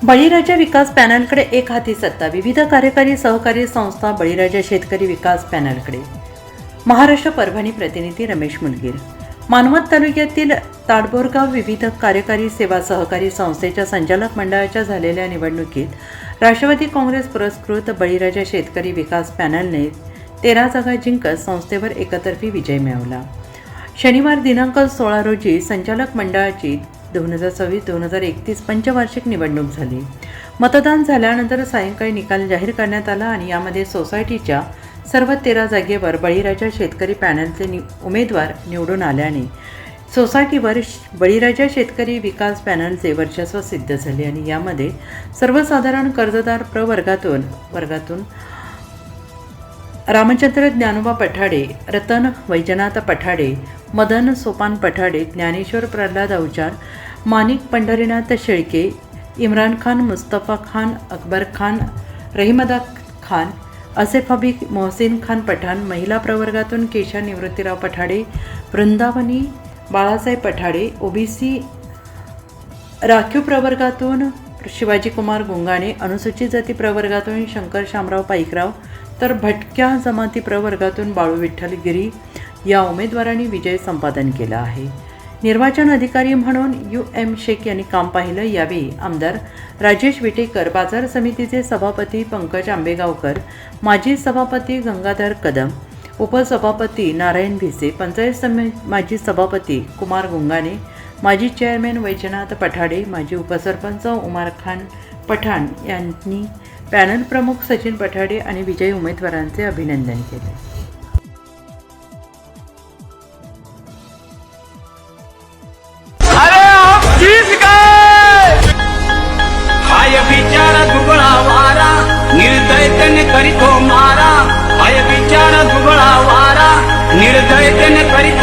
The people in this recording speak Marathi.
बळीराजा विकास पॅनलकडे एक हाती सत्ता. विविध कार्यकारी सहकारी संस्था बळीराजा शेतकरी विकास पॅनलकडे. महाराष्ट्र परभणी प्रतिनिधी रमेश मुलगीर. मानवत तालुक्यातील ताडबोरगाव विविध कार्यकारी सेवा सहकारी संस्थेच्या संचालक मंडळाच्या झालेल्या निवडणुकीत राष्ट्रवादी काँग्रेस पुरस्कृत बळीराजा शेतकरी विकास पॅनलने 13 जागा जिंकत संस्थेवर एकतर्फी विजय मिळवला. शनिवार दिनांक 16 रोजी संचालक मंडळाची 2026-2031 पंचवार्षिक निवडणूक झाली. मतदान झाल्यानंतर सायंकाळी निकाल जाहीर करण्यात आला आणि यामध्ये सोसायटीच्या सर्व 13 जागेवर बळीराजा शेतकरी पॅनलचे उमेदवार निवडून आल्याने सोसायटीवर बळीराजा शेतकरी विकास पॅनलचे वर्चस्व सिद्ध झाले आणि यामध्ये सर्वसाधारण कर्जदार वर्गातून रामचंद्र ज्ञानोबा पठाडे, रतन वैजनाथ पठाडे, मदन सोपान पठाडे, ज्ञानेश्वर प्रल्हाद अवचार, माणिक पंढरीनाथ शेळके, इम्रान खान, मुस्तफा खान, अकबर खान, रहीमदा खान, आसिफ हबीब, मोहसिन खान पठाण, महिला प्रवर्गातून केशा निवृत्तीराव पठाडे, वृंदावनी बाळासाहेब पठाडे, ओबीसी राखीव प्रवर्गातून शिवाजी कुमार गुंगाणे, अनुसूचित जाती प्रवर्गातून शंकर शामराव पाईकराव, तर भटक्या जमाती प्रवर्गातून बाळू विठ्ठल गिरी या उमेदवारांनी विजय संपादन केला आहे. निर्वाचन अधिकारी म्हणून UM शेख यांनी काम पाहिलं. यावेळी आमदार राजेश विटेकर, बाजार समितीचे सभापती पंकज आंबेगावकर, माजी सभापती गंगाधर कदम, उपसभापती नारायण भिसे, पंचायत माजी सभापती कुमार गुंगाणे, माजी चेअरमॅन वैजनाथ पठाडे, माजी उपसरपंच उमर खान पठाण यांनी पॅनल प्रमुख सचिन पठाडे आणि विजयी उमेदवारांचे अभिनंदन केले. अरे आप जीत गए. हाय बिचारा दुबळा वारा, निर्दयतेने करीतो मारा. हाय बिचारा दुबळा वारा, निर्दयतेने करीतो